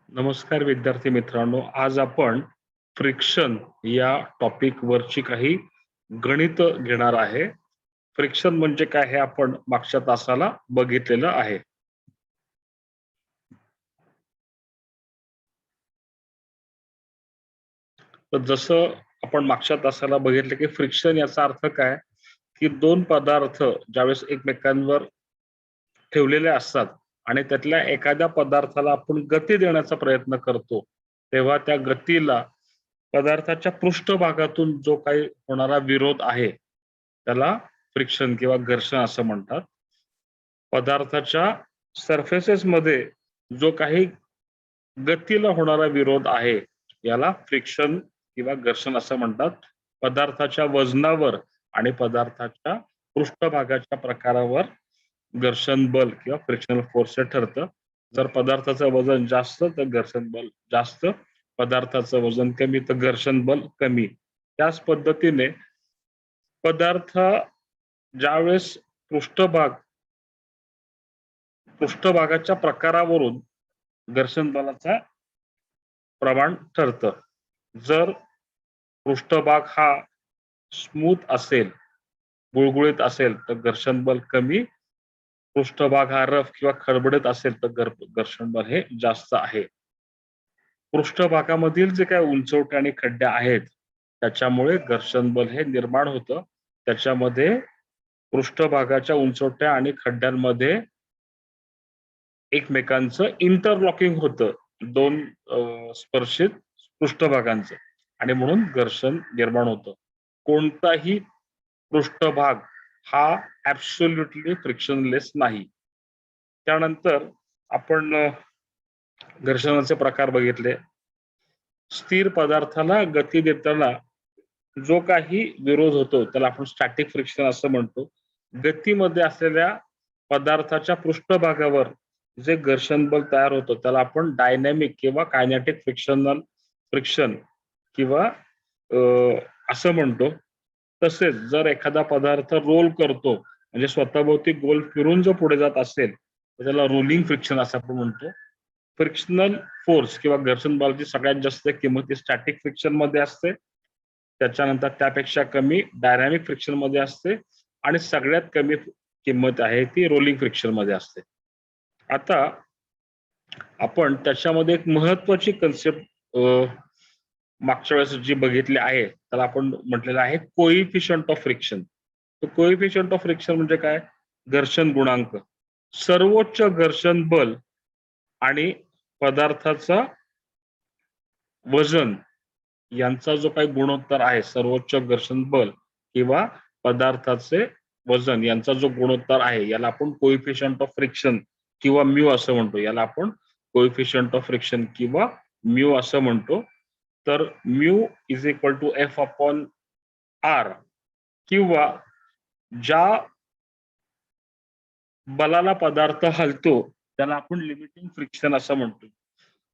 नमस्कार विद्यार्थी मित्रांनो, आज आपण फ्रिक्शन या टॉपिक वरची काही गणित घेणार आहे. फ्रिक्शन म्हणजे काय हे आपण मागच्या तासाला बघितलेलं आहे. तर जसं आपण मागच्या तासाला बघितलं की फ्रिक्शन याचा अर्थ काय, की दोन पदार्थ ज्यावेळेस एकमेकांवर ठेवलेले असतात आणि त्यातल्या एखाद्या पदार्थाला आपण गती देण्याचा प्रयत्न करतो, तेव्हा त्या गतीला पदार्थाच्या पृष्ठभागातून जो काही होणारा विरोध आहे, त्याला फ्रिक्शन किंवा घर्षण असं म्हणतात. पदार्थाच्या सरफेसेस मध्ये जो काही गतीला होणारा विरोध आहे, याला फ्रिक्शन किंवा घर्षण असं म्हणतात. पदार्थाच्या वजनावर आणि पदार्थाच्या पृष्ठभागाच्या प्रकारावर घर्षण बल किंवा फ्रिक्शनल फोर्स हे ठरतं. जर पदार्थाचं वजन जास्त तर घर्षण बल जास्त, पदार्थाचं वजन कमी तर घर्षण बल कमी. त्याच पद्धतीने पदार्थ ज्यावेळेस पृष्ठभागाच्या प्रकारावरून घर्षण बलाचा प्रमाण ठरतं. जर पृष्ठभाग हा स्मूथ असेल, गुळगुळीत असेल तर घर्षण बल कमी, पृष्ठभाग हा रफ किंवा खडबडीत असेल तर घर्षण बल हे जास्त आहे. पृष्ठभागामधील जे काही उंचवटे आणि खड्डे आहेत, त्याच्यामुळे घर्षण बल हे निर्माण होतं. त्याच्यामध्ये पृष्ठभागाच्या उंचवट्या आणि खड्ड्यांमध्ये एकमेकांचं इंटरलॉकिंग होतं, दोन स्पर्शित पृष्ठभागांचं, आणि म्हणून घर्षण निर्माण होतं. कोणताही पृष्ठभाग हा ऍब्सोल्युटली फ्रिक्शनलेस नाही. त्यानंतर आपण घर्षणाचे प्रकार बघितले. स्थिर पदार्थाला गती देताना जो काही विरोध होतो त्याला आपण स्टॅटिक फ्रिक्शन असं म्हणतो. गतीमध्ये असलेल्या पदार्थाच्या पृष्ठभागावर जे घर्षण बल तयार होतं त्याला आपण डायनॅमिक किंवा कायनेटिक फ्रिक्शन किंवा असं म्हणतो. तसेच जर एखादा पदार्थ रोल करतो, म्हणजे स्वतःभोवती गोल फिरून जो पुढे जात असेल तर त्याला रोलिंग फ्रिक्शन असं आपण म्हणतो. फ्रिक्शनल फोर्स किंवा घर्षण बलाची सगळ्यात जास्त किंमत ही स्टॅटिक फ्रिक्शन मध्ये असते, त्याच्यानंतर त्यापेक्षा कमी डायनॅमिक फ्रिक्शन मध्ये असते, आणि सगळ्यात कमी किंमत आहे ती रोलिंग फ्रिक्शन मध्ये असते. आता आपण त्याच्यामध्ये एक महत्वाची कन्सेप्ट मागच्या वेळेस जी बघितली आहे त्याला आपण म्हटलेलं आहे कोइफिशियंट ऑफ फ्रिक्शन. तर कोइफिशियंट ऑफ फ्रिक्शन म्हणजे काय? घर्षण गुणांक. सर्वोच्च घर्षण बल आणि पदार्थाचा वजन यांचा जो काही गुणोत्तर आहे, सर्वोच्च घर्षण बल किंवा पदार्थाचे वजन यांचा जो गुणोत्तर आहे, याला आपण कोइफिशियंट ऑफ फ्रिक्शन किंवा म्यू असं म्हणतो. याला आपण कोइफिशियंट ऑफ फ्रिक्शन किंवा म्यू असं म्हणतो. तर mu is equal to F upon R, किंवा ज्या बलाला पदार्थ हलतो त्याला आपण लिमिटिंग फ्रिक्शन असं म्हणतो.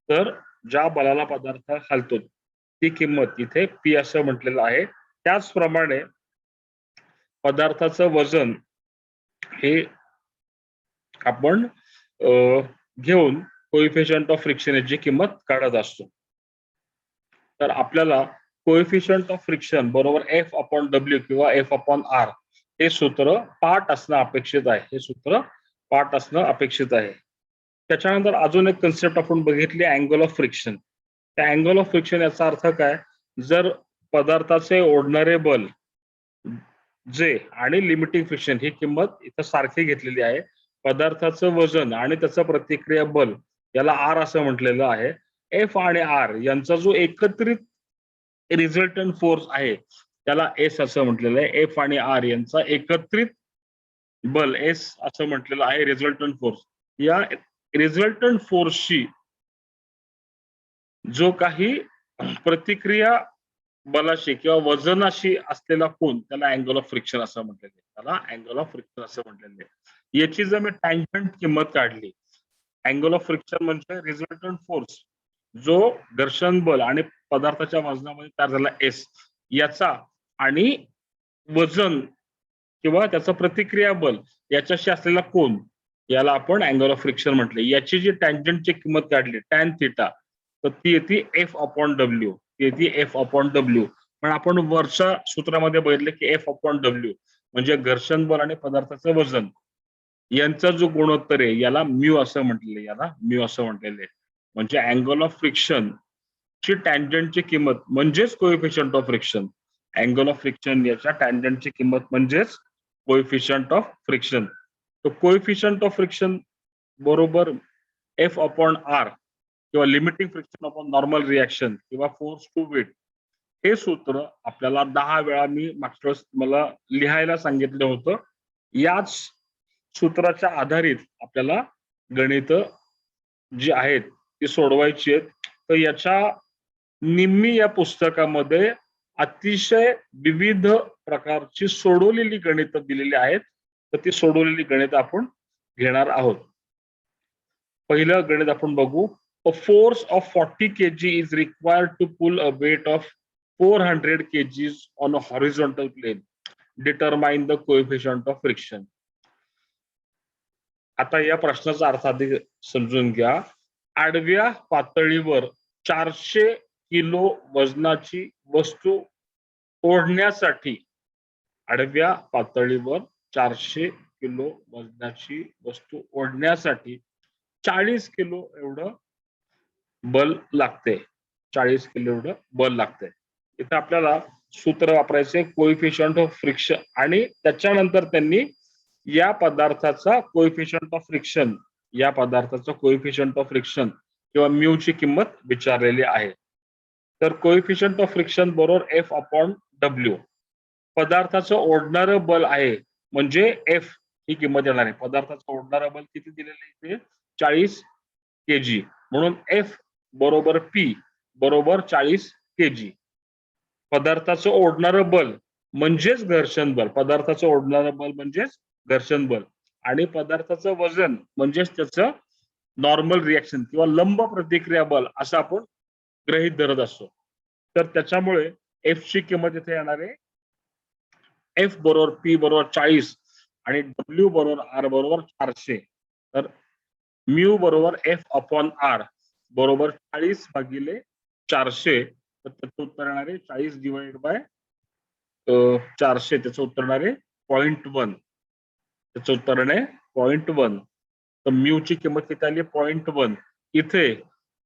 तर ज्या बलाला पदार्थ हलतो ती किंमत इथे पी असं म्हटलेलं आहे. त्याचप्रमाणे पदार्थाचं वजन हे आपण घेऊन कोइफिशियंट ऑफ फ्रिक्शन याची किंमत काढत असतो. तर आपल्याला कोइफिशियंट ऑफ फ्रिक्शन बरोबर एफ अपॉन डब्ल्यू किंवा एफ अपॉन आर हे सूत्र पाठ असणं अपेक्षित आहे. हे सूत्र पाठ असणं अपेक्षित आहे. त्याच्यानंतर अजून एक कन्सेप्ट आपण बघितली, अँगल ऑफ फ्रिक्शन. त्या अँगल ऑफ फ्रिक्शन याचा अर्थ काय? जर पदार्थाचे ओढणारे बल जे आणि लिमिटिंग फ्रिक्शन ही किंमत इथं सारखी घेतलेली आहे. पदार्थाचं वजन आणि त्याचं प्रतिक्रिया बल याला आर असं म्हटलेलं आहे. एफ आणि आर यांचा जो एकत्रित रिझल्टंट फोर्स आहे त्याला एस असं म्हटलेलं आहे. एफ आणि आर यांचा एकत्रित बल एस असं म्हटलेलं आहे, रिझल्टंट फोर्स. या रिझल्टंट फोर्सशी जो काही प्रतिक्रिया बलाशी किंवा वजनाशी असलेला कोन त्याला अँगल ऑफ फ्रिक्शन असं म्हटलेलं आहे. त्याला अँगल ऑफ फ्रिक्शन असं म्हटलेलं आहे. याची जर मी टँजंट किंमत काढली, अँगल ऑफ फ्रिक्शन म्हणजे रिझल्टंट फोर्स जो घर्षण बल आणि पदार्थाच्या वजनामध्ये तयार झाला एस याचा, आणि वजन किंवा त्याचं प्रतिक्रिया बल याच्याशी असलेला कोन, याला आपण अँगल ऑफ फ्रिक्शन म्हटले. याची जी टँजंटची किंमत काढली टॅन थिटा, तर ती येते एफ अपॉन डब्ल्यू, ती येते एफ अपॉन डब्ल्यू. पण आपण वरच्या सूत्रामध्ये बघितलं की एफ अपॉन डब्ल्यू म्हणजे घर्षण बल आणि पदार्थाचं वजन यांचा जो गुणोत्तर आहे याला म्यू असं म्हटलेलं आहे, याला म्यू असं म्हटलेलं आहे. म्हणजे अँगल ऑफ फ्रिक्शन ची टँजंटची किंमत म्हणजेच coefficient of friction. Angle of friction याच्या टँजंटची किंमत म्हणजेच कोएफिशियंट ऑफ फ्रिक्शन. तर कोएफिशियंट ऑफ फ्रिक्शन बरोबर एफ अपॉन आर किंवा limiting friction upon normal reaction किंवा फोर्स टू वेट हे सूत्र आपल्याला 10 वेळा मी मागच्या वेळेस मला लिहायला सांगितलं होतं. याच सूत्राच्या आधारित आपल्याला गणित जी आहेत ती सोडवायची आहेत. तर याच्या निम्मी या पुस्तकामध्ये अतिशय विविध प्रकारची सोडवलेली गणितं दिलेली आहेत. तर ती सोडवलेली गणितं आपण घेणार आहोत. पहिलं गणित आपण बघू. A force of 40 kg is required to pull a weight of 400 kgs on a horizontal plane. Determine the coefficient of friction. आता या प्रश्नाचा अर्थ अधिक समजून घ्या. आडव्या पातळीवर 400 किलो वजनाची वस्तू ओढण्यासाठी आडव्या पातळीवर 400 किलो वजनाची वस्तू ओढण्यासाठी 40 किलो एवढं बल लागते. 40 किलो एवढं बल लागते. इथं आपल्याला सूत्र वापरायचे कोएफिशियंट ऑफ फ्रिक्शन आणि त्याच्यानंतर त्यांनी या पदार्थाचा कोएफिशियंट ऑफ फ्रिक्शन, या पदार्थाचा कोएफिशियंट ऑफ फ्रिक्शन किंवा म्यू ची किंमत विचारलेली आहे. तर कोएफिशियंट ऑफ फ्रिक्शन बरोबर एफ अपॉन डब्ल्यू. पदार्थाचं ओढणारं बल आहे म्हणजे एफ ही किंमत येणार आहे. पदार्थाचं ओढणारं बल किती दिलेलं आहे? 40 केजी. म्हणून एफ बरोबर पी बरोबर 40 केजी. पदार्थाचं ओढणारं बल म्हणजेच घर्षण बल, पदार्थाचं ओढणारं बल म्हणजेच घर्षण बल आणि पदार्थाचं वजन म्हणजेच त्याचं नॉर्मल रिएक्शन किंवा लंब प्रतिक्रिया बल असं आपण गृहीत धरत असतो. तर त्याच्यामुळे एफ ची किंमत इथे येणार आहे एफ बरोबर पी बरोबर 40 आणि डब्ल्यू बरोबर आर बरोबर 400. तर म्यू बरोबर एफ अपॉन आर बरोबर 40 भागिले 400. तर त्याचं उत्तर येणार आहे 40 डिवाइड बाय 400. त्याचं उत्तर येणार आहे 0.1. त्याचं उत्तर आहे 0.1. तर म्यू ची किंमत किती आली? 0.1. इथे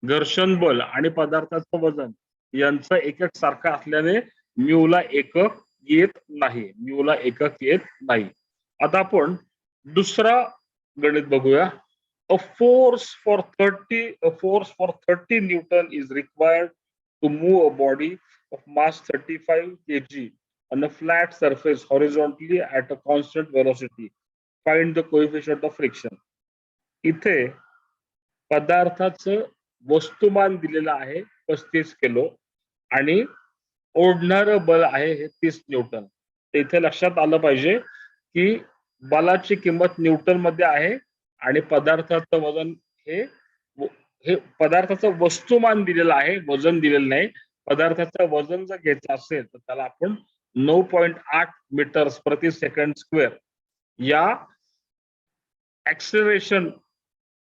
घर्षण बल आणि पदार्थाचं वजन यांचं एकक सारखं असल्याने म्यूला एकक येत नाही. म्यूला एकक येत नाही. आता आपण दुसरा गणित बघूया. A force for 30 Newton is required to move a body of mass 35 kg on a flat surface horizontally at a constant velocity. Find the coefficient of friction. इथे पदार्थाचं वस्तुमान दिलेलं आहे 35 किलो आणि ओढणारं बल आहे हे 30 न्यूटन. इथे लक्षात आलं पाहिजे की बलाची किंमत न्यूटन मध्ये आहे आणि पदार्थाचं वजन हे पदार्थाचं वस्तुमान दिलेलं आहे, वजन दिलेलं नाही. पदार्थाचं वजन जर घ्यायचं असेल तर त्याला आपण 9.8 मीटर प्रति सेकंड स्क्वेअर या ऍक्सेलरेशन,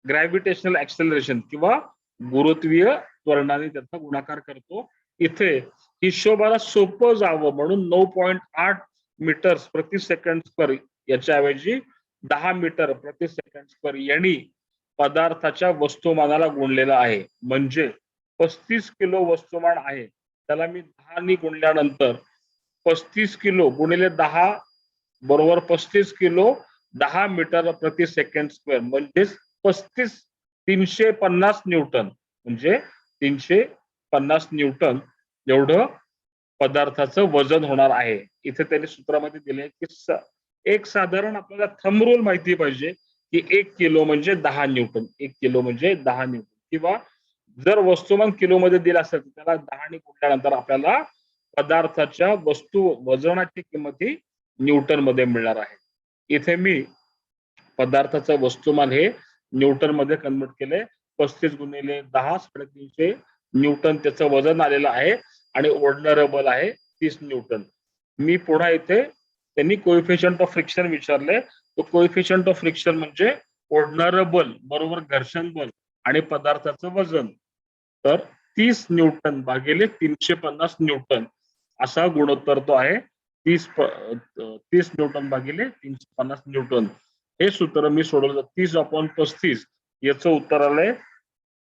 ग्रॅव्हिटेशनल ऍक्सेलरेशन किंवा गुरुत्वीय त्वरणाने त्याचा गुणाकार करतो. इथे हिशोबाला सोपं जावं म्हणून 9.8 मीटर प्रति सेकंड स्क्वेअर याच्याऐवजी 10 मीटर प्रति सेकंड स्क्वेअर यांनी पदार्थाच्या वस्तुमानाला गुणलेलं आहे. म्हणजे 35 किलो वस्तुमान आहे त्याला मी 10 नी गुणल्यानंतर 35 किलो गुणिले 10 बरोबर 35 किलो 10 मीटर प्रति सेकंड स्क्वेअर म्हणजेच 350 न्यूटन. म्हणजे 350 न्यूटन एवढं पदार्थाचं वजन होणार आहे. इथे त्यांनी सूत्रामध्ये दिले की एक साधारण आपल्याला थंब रूल माहिती पाहिजे की 1 किलो म्हणजे 10 न्यूटन. 1 किलो म्हणजे 10 न्यूटन किंवा जर वस्तुमान किलो मध्ये दिला असेल तर त्याला 10 ने गुणल्यानंतर आपल्याला पदार्थाच्या वस्तू वजनाची किंमत ही न्यूटन मध्ये मिळणार आहे. इथे मी पदार्थाचं वस्तुमान हे न्यूटन मध्ये कन्वर्ट केले. 35 गुणिले 10 350 न्यूटन त्याचं वजन आलेलं आहे आणि ओढणारं बल आहे 30 न्यूटन. मी पुन्हा इथे त्यांनी कोएफिशियंट ऑफ फ्रिक्शन विचारले. तो कोएफिशियंट ऑफ फ्रिक्शन म्हणजे ओढणारं बल बरोबर घर्षण बल आणि पदार्थाचं वजन. तर 30 न्यूटन भागिले 350 न्यूटन असा गुणोत्तर तो आहे. 30 न्यूटन भागिले 350 न्यूटन हे सूत्र मी सोडवलं. 30/35 याचं उत्तर आलंय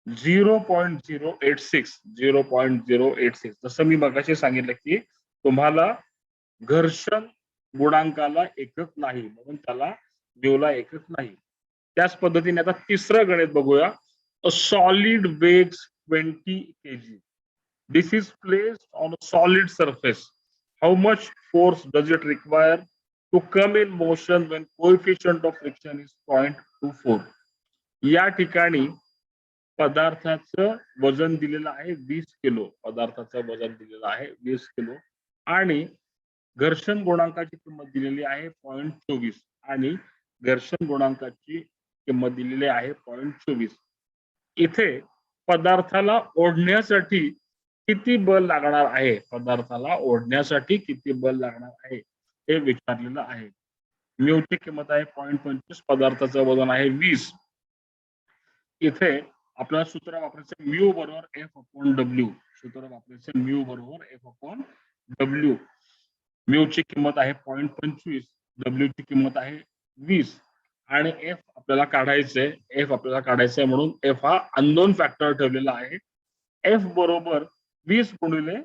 0.086. जसं मी मगाशी सांगितलं की तुम्हाला घर्षण गुणांकाला एकक नाही म्हणून त्याला म्यूला एकक नाही. त्याच पद्धतीने आता तिसरं गणित बघूया. A solid weighs 20 kg. This is placed on a solid surface. How much force does it require to come in motion when coefficient of friction is 0.24? या ठिकाणी पदार्थाचं वजन दिलेलं आहे 20 किलो. पदार्थाचं वजन दिलेलं आहे 20 किलो आणि घर्षण गुणांकाची किंमत दिलेली आहे 0.24 आणि घर्षण गुणांकाची किंमत दिलेली आहे 0.24. इथे पदार्थाला ओढण्यासाठी किती बल लागणार आहे, पदार्थाला ओढण्यासाठी किती बल लागणार आहे हे विचारलेलं आहे. म्यूची किंमत आहे 0.25. पदार्थाचं वजन आहे 20. इथे आपल्याला सूत्र वापरायचं म्यू बरोबर F/W. सूत्र वापरायचं म्यू बरोबर F/W. म्यूची किंमत आहे 0.25, डब्ल्यू ची किंमत आहे 20 आणि एफ आपल्याला काढायचंय म्हणून एफ हा अननोन फॅक्टर ठेवलेला आहे. एफ बरोबर 20 गुणिले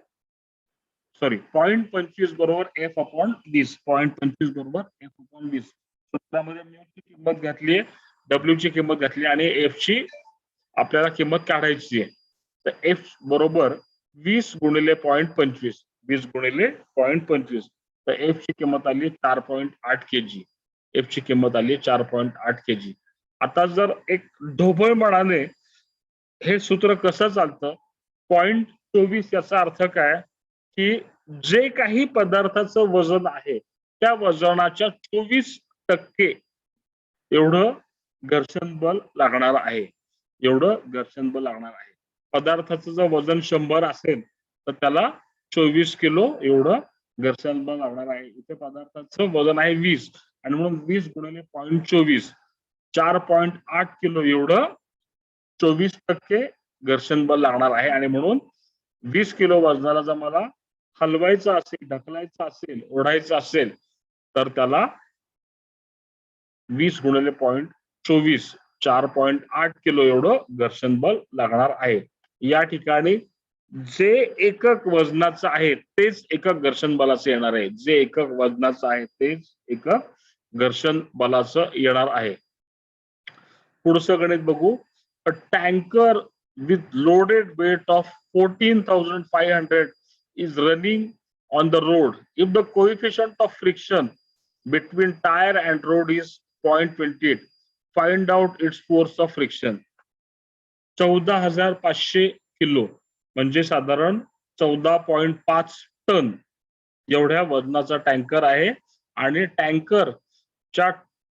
0.25 बरोबर F/20. 0.25 बरोबर F/20. सूत्रामध्ये म्यूची किंमत घातली, डब्ल्यू ची किंमत घातली आणि एफ ची आपल्याला किंमत काढायची आहे. तर एफ बरोबर 20 गुणिले 0.25. 20 गुणिले 0.25. तर एफ ची किंमत आली 4.8 kg. एफ ची किंमत आली 4.8 kg. आता जर एक ढोबळमानाने हे सूत्र कसं चालतं, 0.24 याचा अर्थ काय की जे काही पदार्थाचं वजन आहे त्या वजनाच्या 24% एवढं घर्षण बल लागणार आहे. पदार्थाचं जर वजन 100 असेल तर त्याला 24 किलो एवढं घर्षण बल लागणार आहे. इथे पदार्थाचं वजन आहे 20 आणि म्हणून 20 गुणिले 0.24 4.8 किलो एवढं 24% घर्षण बल लागणार आहे. आणि म्हणून 20 किलो वजनाला जर मला हलवायचं असेल, ढकलायचं असेल, ओढायचं असेल तर त्याला 20 गुणिले 0.24 4.8 किलो एवढं घर्षण बल लागणार आहे. या ठिकाणी जे एकक वजनाचं आहे तेच एकक घर्षण बलाचं येणार आहे. जे एकक वजनाचं आहे तेच एकक घर्षण बलाचं येणार आहे. पुढचं गणित बघू. अ tanker with loaded weight of 14,500 is running on the road. If the coefficient of friction between tire and road is 0.28, find out its force of friction. 14,500 kilo म्हणजे साधारण 14.5 टन एवढ्या वजनाचा टँकर आहे आणि टँकरच्या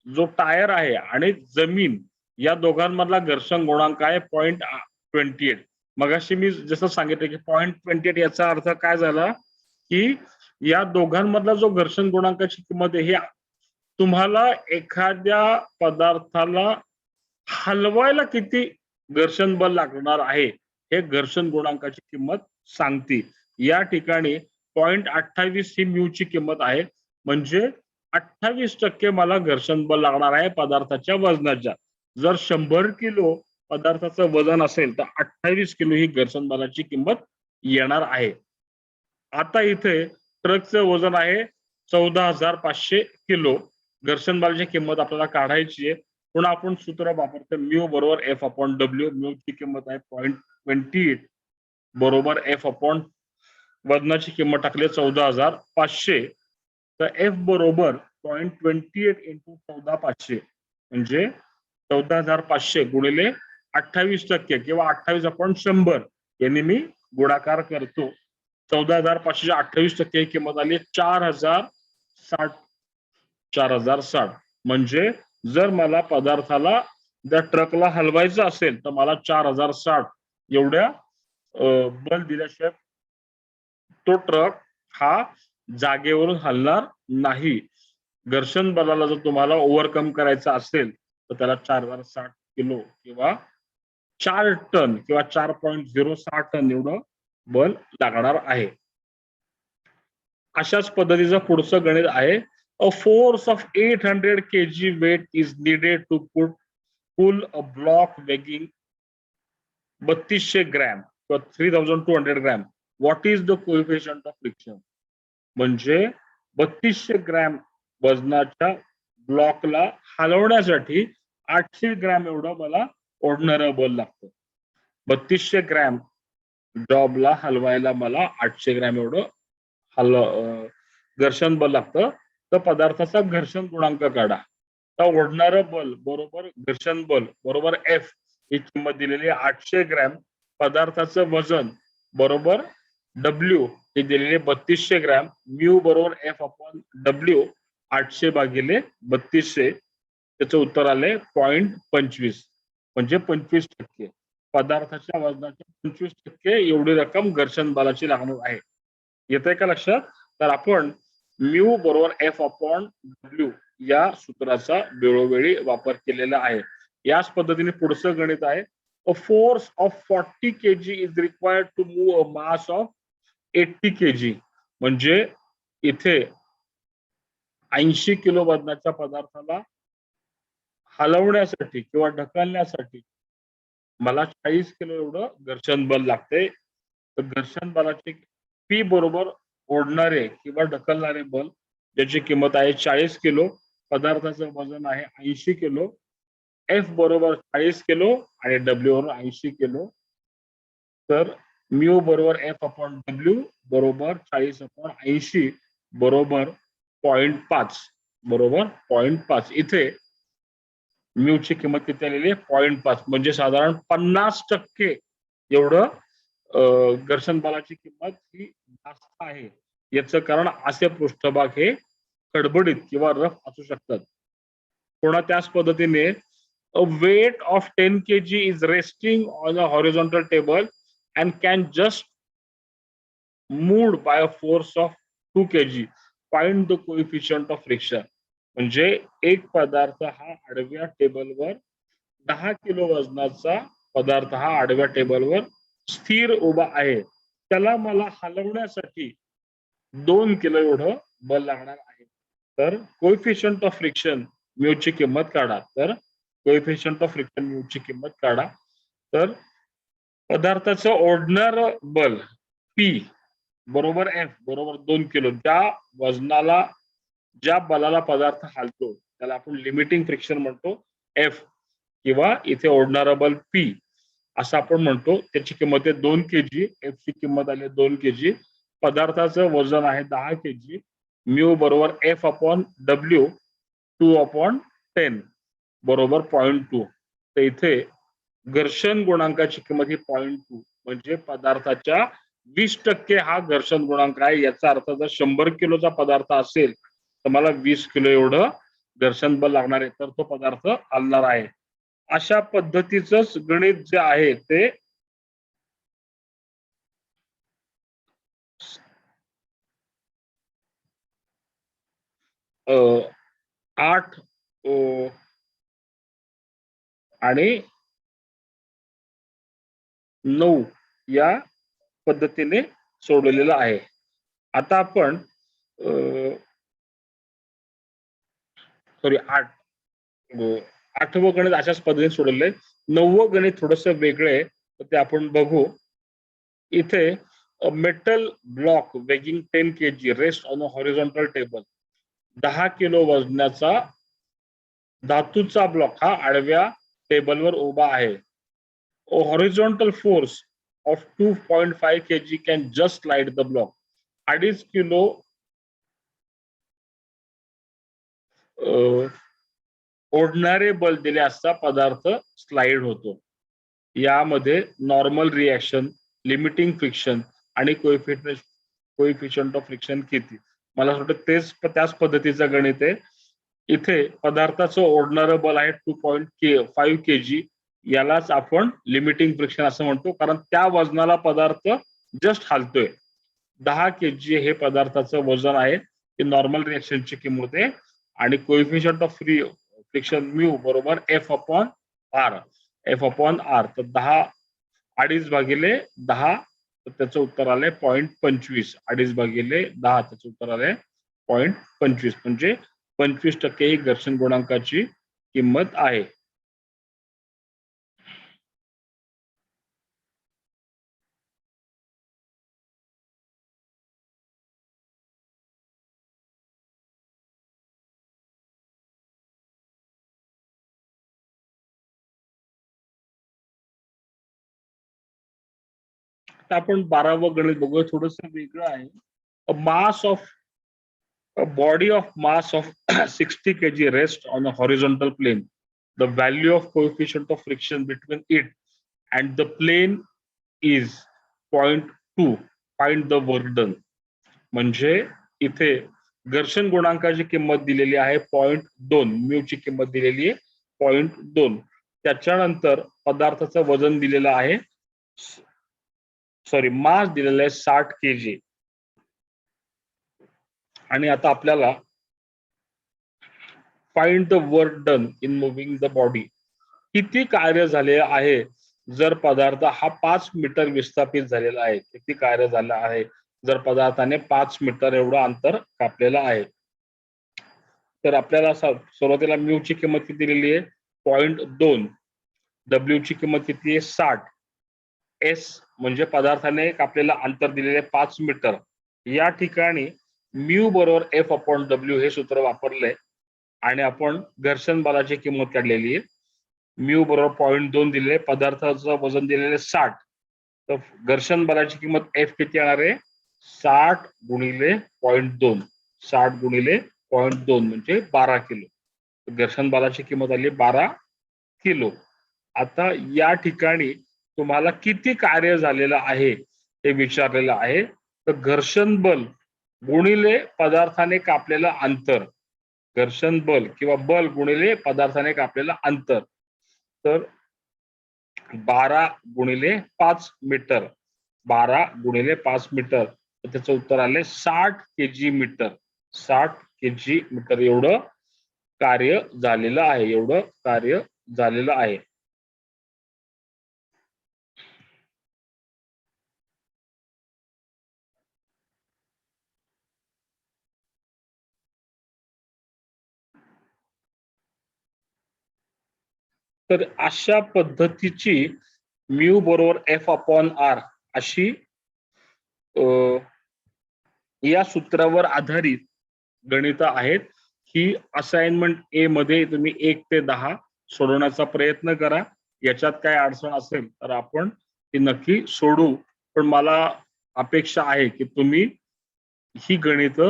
जो टायर आहे आणि जमीन या दोघांमधला घर्षण गुणांक आहे 0.28. मगाशी मी जसं सांगितलं की 0.28 याचा अर्थ काय झाला की या दोघांमधला जो घर्षण गुणांकाची किंमत आहे, ही तुम्हाला एखाद्या पदार्थाला हलवायला किती घर्षण बल लागणार आहे हे घर्षण गुणांकाची किंमत सांगते. या ठिकाणी 0.28 ही म्यूची किंमत आहे म्हणजे 28% मला घर्षण बल लागणार आहे पदार्थाच्या वजनाच्या. जर 100 किलो पदार्थाचं वजन असेल तर 28 किलो ही घर्षण बलाची किंमत येणार आहे. आता इथे ट्रकचं वजन आहे 14,500 किलो. घर्षण बलाची किंमत आपल्याला काढायची आहे. पुन्हा आपण सूत्र वापरतो म्यू बरोबर F/W. म्यू ची किंमत आहे 0.28 बरोबर F/ वजनाची किंमत टाकली 14,500. तर एफ बरोबर 0.28 इंटू 14,500 म्हणजे 14,500 गुणिले 28% किंवा 28/100 यांनी मी गुणाकार करतो. 14,500 28% किंमत आली 4,060. म्हणजे जर मला पदार्थाला त्या ट्रकला हलवायचं असेल तर मला 4,060 एवढ्या बल दिल्याशिवाय तो ट्रक हा जागेवरून हलणार नाही. घर्षण बलाला जर तुम्हाला ओव्हरकम करायचं असेल तर त्याला 4,060 किलो किंवा 4 टन किंवा 4.06 टन एवढं बल लागणार आहे. अशाच पद्धतीचं पुढचं गणित आहे. A force of 800 kg weight is needed to pull a block weighing 3200 gram किंवा 3200 gram. What is the coefficient of friction? म्हणजे 3200 ग्रॅम वजनाच्या ब्लॉकला हलवण्यासाठी 800 ग्रॅम एवढं मला ओढणारं बल लागतं. 3200 ग्रॅम जॉबला हलवायला मला 800 ग्रॅम एवढं घर्षण बल लागतं. तर पदार्थाचा घर्षण गुणांक काढा. तर ओढणारं बल बरोबर घर्षण बल बरोबर एफ ही किंमत दिलेली 800 ग्रॅम. पदार्थाचं वजन बरोबर डब्ल्यू हे दिलेले 3200 ग्रॅम. म्यू बरोबर एफ अपॉन डब्ल्यू 800 भागिले 3200. त्याचं उत्तर आले 0.25 म्हणजे 25%. पदार्थाच्या वजनाच्या 25% एवढी रक्कम घर्षण बलाची लागणार आहे. येतंय का लक्षात? तर आपण म्यू बरोबर एफ अपॉन डब्ल्यू या सूत्राचा वेळोवेळी वापर केलेला आहे. याच पद्धतीने पुढचं गणित आहे. A force of 40 kg is required to move a mass of 80 kg. म्हणजे इथे 80 किलो वजनाच्या पदार्थाला हलवण्यासाठी किंवा ढकलण्यासाठी मला 40 किलो एवढं घर्षण बल लागते. तर घर्षण बलाची पी बरोबर ओढणारे किंवा ढकलणारे बल ज्याची किंमत आहे 40 किलो. पदार्थाचं वजन आहे 80 किलो. एफ बरोबर 40 किलो आणि डब्ल्यू बरोबर 80 किलो. तर म्यू बरोबर एफ अपॉन डब्ल्यू बरोबर 40 अपॉन 80 बरोबर 0.5 बरोबर 0.5. इथे म्यूची किंमत किती आलेली आहे 0.5 म्हणजे साधारण 50% एवढं घर्षण बलाची किंमत ही जास्त आहे. याचं कारण असे पृष्ठभाग हे खडबडीत किंवा रफ असू शकतात. पुन्हा त्याच पद्धतीने a weight of 10 kg is resting on a horizontal table and can just moved by a force of 2 kg. Find the coefficient of friction. म्हणजे एक पदार्थ हा आडव्या टेबलवर 10 किलो वजनाचा पदार्थ हा आडव्या टेबलवर स्थिर उभा आहे. त्याला मला हलवण्यासाठी 2 किलो एवढं बल लागणार आहे. तर कोएफिशियंट ऑफ फ्रिक्शन म्यूची किंमत काढा. तर कोएफिशियंट ऑफ फ्रिक्शन म्यूची किंमत काढा. तर पदार्थाचं ओढणार बल पी बरोबर एफ बरोबर 2 किलो. त्या वजनाला ज्या बलाला पदार्थ हालतो त्याला आपण लिमिटिंग फ्रिक्शन म्हणतो एफ किंवा इथे ओढणारा बल पी असं आपण म्हणतो. त्याची किंमत आहे 2 kg. एफ ची किंमत आली 2 kg. पदार्थाचं वजन आहे 10 kg. म्यू बरोबर एफ अपॉन डब्ल्यू 2 अपॉन 10 बरोबर 0.2. तर इथे घर्षण गुणांकाची किंमत ही 0.2 म्हणजे पदार्थाच्या 20% हा घर्षण गुणांक आहे. याचा अर्थ जर 100 किलोचा पदार्थ असेल तर मला 20 किलो एवढं घर्षण बल लागणार आहे. तर तो पदार्थ हलणार आहे. अशा पद्धतीच गणित जे आहे ते 8 आणि 9 या पद्धतीने सोडवलेलं आहे. आता आपण सॉरी 8वं गणित अशाच पद्धतीने सोडवलंय. 9वं गणित थोडस वेगळं आहे तर ते आपण बघू. इथे metal block weighing 10 kg rest on a horizontal table. 10 kilo वजनाचा धातूचा ब्लॉक हा आडव्या टेबलवर उभा आहे. Horizontal force of 2.5 kg can just slide the block. 2.5 kilo ओढणारे बल दिले असता पदार्थ स्लाइड होतो. यामध्ये नॉर्मल रिॲक्शन, लिमिटिंग फ्रिक्शन आणि कोएफिशियंट ऑफ फ्रिक्शन किती. मला असं वाटतं त्याच पद्धतीचं गणित आहे. इथे पदार्थाचं ओढणारं बल आहे 2.5 kg. यालाच आपण लिमिटिंग फ्रिक्शन असं म्हणतो कारण त्या वजनाला पदार्थ जस्ट हालतोय. 10 kg हे पदार्थाचं वजन आहे. ते नॉर्मल रिॲक्शनची किंमत आहे आणि कोएफिशियंट ऑफ फ्रिक्शन म्यू बरोबर F upon R. F upon R. तर 10 2.5 भागिले 10, तर त्याचं उत्तर आलंय 0.25. 2.5 भागिले 10 त्याचं उत्तर आलंय 0.25. म्हणजे 25% ही घर्षण गुणांकाची किंमत आहे. आता आपण 12वं गणित बघूया, थोडस वेगळं आहे. A mass of a body of mass of 60 kg rests on a horizontal plane. The value of coefficient of friction between it and the plane is 0.2. Find the work done. म्हणजे इथे घर्षण गुणांकाची किंमत दिलेली आहे 0.2, म्यू ची किंमत दिलेली आहे 0.2. त्याच्यानंतर पदार्थाचं वजन दिलेलं आहे, सॉरी मास दिलेलं आहे 60 kg. आणि आता आपल्याला find the work done in moving the body. किती कार्य झाले आहे जर पदार्थ हा 5 मीटर विस्थापित झालेला आहे. किती कार्य झालं आहे जर पदार्थाने 5 मीटर एवढं अंतर कापलेलं आहे. तर आपल्याला सुरुवातीला म्यू ची किंमत किती दिलेली आहे 0.2. डब्ल्यू ची किंमत किती आहे 60. एस म्हणजे पदार्थाने कापलेलं अंतर दिलेले 5 मीटर. या ठिकाणी म्यू बरोबर एफ अपॉन डब्ल्यू हे सूत्र वापरलंय आणि आपण घर्षण बलाची किंमत काढलेली आहे. म्यू बरोबर 0.2 दिलेले, पदार्थाचं वजन दिलेले 60. तर घर्षण बलाची किंमत एफ किती येणार आहे 60 गुणिले 0.2. 60 गुणिले 0.2 म्हणजे 12 किलो. घर्षण बलाची किंमत आली 12 किलो. आता या ठिकाणी तुम्हाला किती कार्य झालेलं आहे हे विचारलेलं आहे. तर घर्षण बल गुणिले पदार्थाने कापलेलं अंतर, घर्षण बल किंवा बल गुणिले पदार्थाने कापलेलं अंतर. तर 12 गुणिले 5 मीटर, 12 गुणिले 5 मीटर, तर त्याचं उत्तर आले 60 kg मीटर. 60 kg मीटर एवढं कार्य झालेलं आहे, एवढं कार्य झालेलं आहे. तर अशा पद्धतीची म्यू बरोबर एफ अपॉन आर अशी या सूत्रावर आधारित गणित आहेत. ही असाइनमेंट ए मध्ये तुम्ही 1 ते 10 सोडवण्याचा प्रयत्न करा. याच्यात काय अडचण असेल तर आपण ती नक्की सोडू. पण मला अपेक्षा आहे की तुम्ही ही गणित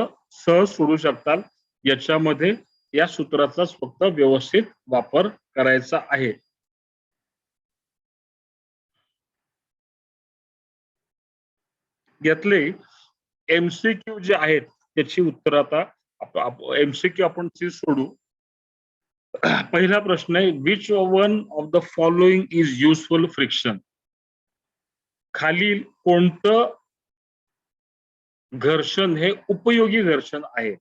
सहज सोडू शकताल. याच्यामध्ये या सूत्राचाच फक्त व्यवस्थित वापर करायचा आहे. यातले एमसीक्यू जे आहेत त्याची उत्तर आता एमसीक्यू आपण ती सोडू. पहिला प्रश्न आहे, which one of the following is useful friction. खालील कोणतं घर्षण हे उपयोगी घर्षण आहे.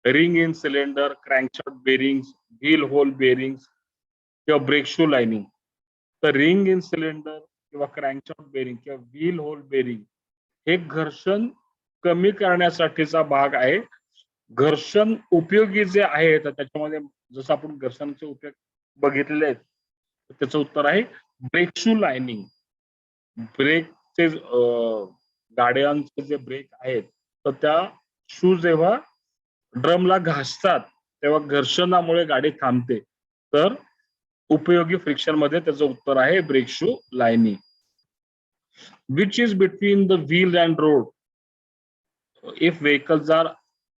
Ring in cylinder, crankshaft bearings, wheel hole bearings किंवा ब्रेक शू लाइनिंग. तर रिंग इन सिलेंडर किंवा क्रँकशाफ्ट बेरिंग किंवा व्हील होल बेरिंग हे घर्षण कमी करण्यासाठीचा भाग आहे. घर्षण उपयोगी जे आहे तर त्याच्यामध्ये जसं आपण घर्षणाचे उपयोग बघितलेले आहेत, त्याचं उत्तर आहे ब्रेक शू लाइनिंग. ब्रेकचे गाड्यांचे जे ब्रेक आहेत तर त्या शू जेव्हा ड्रमला घासतात तेव्हा घर्षणामुळे गाडी थांबते. तर उपयोगी फ्रिक्शन मध्ये त्याचं उत्तर आहे brake shoe lining. Which is between the wheel and road if vehicles are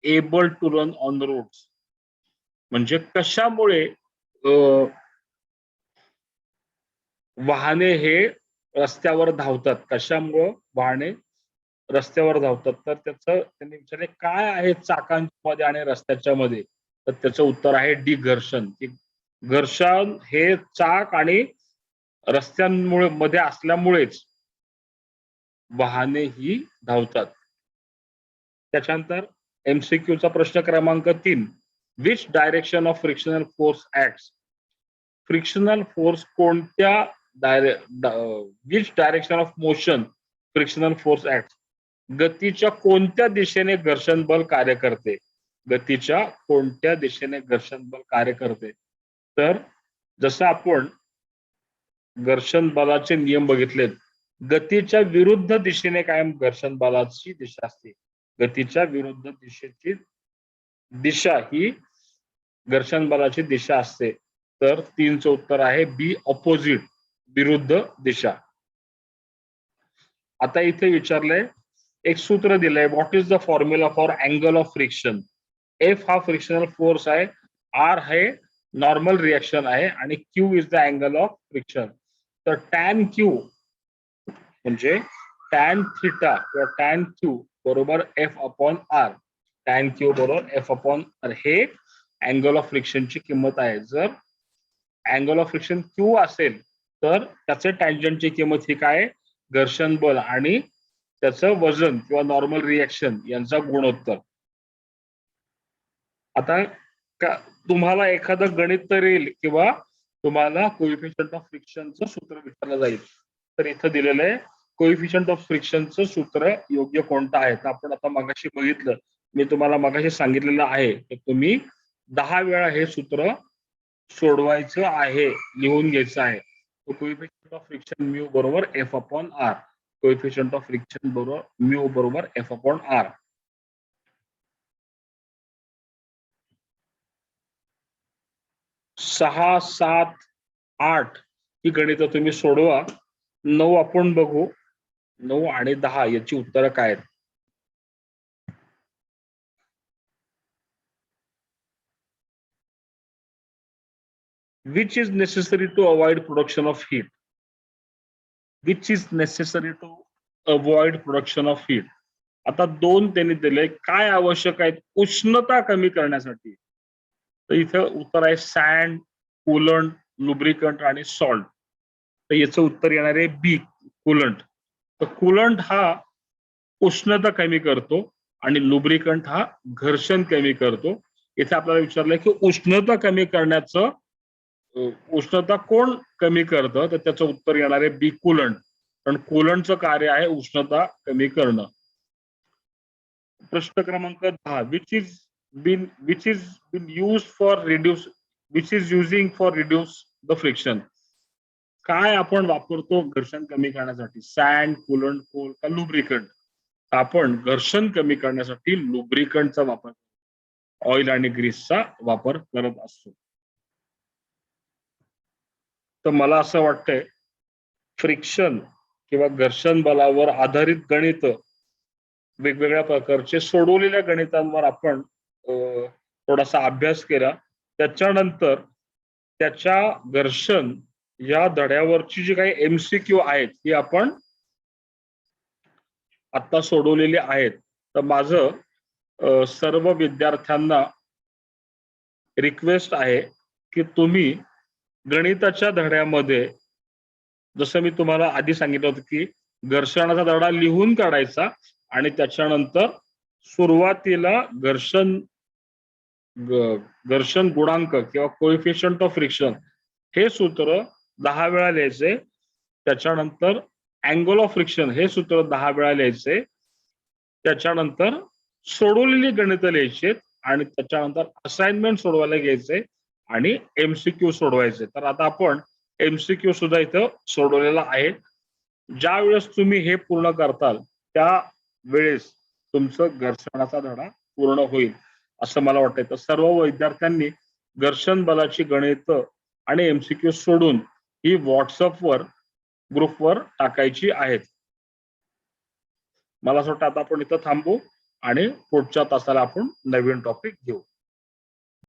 able to run on the roads. म्हणजे कशामुळे वाहने हे रस्त्यावर धावतात, कशामुळे वाहने रस्त्यावर धावतात. तर त्याचं त्यांनी विचारले काय आहे चाकांमध्ये आणि रस्त्याच्या मध्ये. तर त्याचं उत्तर आहे डी घर्षण. की घर्षण हे चाक आणि रस्त्यांमुळे मध्ये असल्यामुळेच वाहने ही धावतात. त्याच्यानंतर एमसीक्यू चा प्रश्न क्रमांक 3, which direction of frictional force acts. Frictional force कोणत्या which direction of motion frictional force act, गतीच्या कोणत्या दिशेने घर्षण बल कार्य करते, गतीच्या कोणत्या दिशेने घर्षण बल कार्य करते. तर जसं आपण घर्षण बलाचे नियम बघितलेत, गतीच्या विरुद्ध दिशेने कायम घर्षण बलाची दिशा असते. गतीच्या विरुद्ध दिशेची दिशा ही घर्षण बलाची दिशा असते. तर 3चं उत्तर आहे बी, ऑपोजिट, विरुद्ध दिशा. आता इथे विचारलंय, एक सूत्र दिलंय, what is the formula for angle of friction. F हा फ्रिक्शनल फोर्स आहे, आर हे नॉर्मल रिएक्शन आहे आणि Q is the angle of friction. तर टॅन क्यू म्हणजे टॅन थिटा किंवा टॅन क्यू बरोबर F upon R. Tan Q बरोबर एफ अपॉन आर हे अँगल ऑफ फ्रिक्शनची किंमत आहे. जर अँगल ऑफ फ्रिक्शन क्यू असेल तर त्याचे टँजंटची किंमत ही काय, घर्षण बल आणि त्याचं वजन किंवा नॉर्मल रिएक्शन यांचा गुणोत्तर. आता तुम्हाला एखादं गणित तर येईल किंवा तुम्हाला कोएफिशियंट ऑफ फ्रिक्शनचं सूत्र विचारलं जाईल. तर इथं दिलेलं आहे कोएफिशियंट ऑफ फ्रिक्शनचं सूत्र योग्य कोणतं आहे. तर आपण आता मगाशी बघितलं, मी तुम्हाला मगाशी सांगितलेलं आहे की तुम्ही 10 वेळा हे सूत्र सोडवायचं आहे, लिहून घ्यायचं आहे. कोएफिशियंट ऑफ फ्रिक्शन म्यू बरोबर F upon R. Coefficient of friction बरोबर म्यू बरोबर एफ अपॉन आर. 6, 7, 8 ही गणितं तुम्ही सोडवा. 9 आपण बघू. 9 आणि 10 याची उत्तरं काय आहेत. Which is necessary to avoid production of heat? Which is necessary to avoid production of heat? आता 2 त्यांनी दिले, काय आवश्यक आहे उष्णता कमी करण्यासाठी. तर इथं उत्तर आहे सँड, कूलंट, लुब्रिकंट आणि सॉल्ट. तर याचं उत्तर येणार आहे बी, कूलंट. तर कूलंट हा उष्णता कमी करतो आणि लुब्रिकंट हा घर्षण कमी करतो. इथे आपल्याला विचारलंय की उष्णता कमी करण्याचं उष्णता कोण कमी करतं, तर त्याचं उत्तर येणार आहे बी, कूलंट. कारण कूलंटचं कार्य आहे उष्णता कमी करणं. प्रश्न क्रमांक 10, which is been use for reduce, which is using for reduce the friction. काय आपण वापरतो घर्षण कमी करण्यासाठी, सँड, कूलंट, कोल का लुब्रिकंट. आपण घर्षण कमी करण्यासाठी लुब्रिकंटचा वापर, ऑइल आणि ग्रीसचा वापर करत असतो. तर मला असं वाटतंय फ्रिक्शन किंवा घर्षण बलावर आधारित गणित, वेगवेगळ्या प्रकारचे सोडवलेल्या गणितांवर आपण थोडासा अभ्यास केला. त्याच्यानंतर त्याच्या घर्षण या धड्यावरची जी काही MCQ आहेत ती आपण आता सोडवलेली आहेत. तर माझं सर्व विद्यार्थ्यांना रिक्वेस्ट आहे की तुम्ही गणिताच्या धड्यामध्ये, जसं मी तुम्हाला आधी सांगितलं होतं की घर्षणाचा धडा लिहून काढायचा आणि त्याच्यानंतर सुरुवातीला घर्षण गुणांक किंवा कोएफिशियंट ऑफ फ्रिक्शन हे सूत्र 10 वेळा लिहायचे. त्याच्यानंतर अँगल ऑफ फ्रिक्शन हे सूत्र 10 वेळा लिहायचे. त्याच्यानंतर सोडवलेली गणितं लिहायची आणि त्याच्यानंतर असाइनमेंट सोडवायला घ्यायचे आणि MCQ सोडवायचे. तर आता आपण MCQ सुद्धा इथं सोडवलेला आहे. ज्या वेळेस तुम्ही हे पूर्ण करताल त्या वेळेस तुमचं घर्षणाचा धडा पूर्ण होईल असं मला वाटतंय. तर सर्व विद्यार्थ्यांनी घर्षण बलाची गणित आणि MCQ सोडून ही व्हॉट्सअपवर ग्रुपवर टाकायची आहेत. मला असं वाटतं आता आपण इथं थांबू आणि पुढच्या तासाला आपण नवीन टॉपिक घेऊ.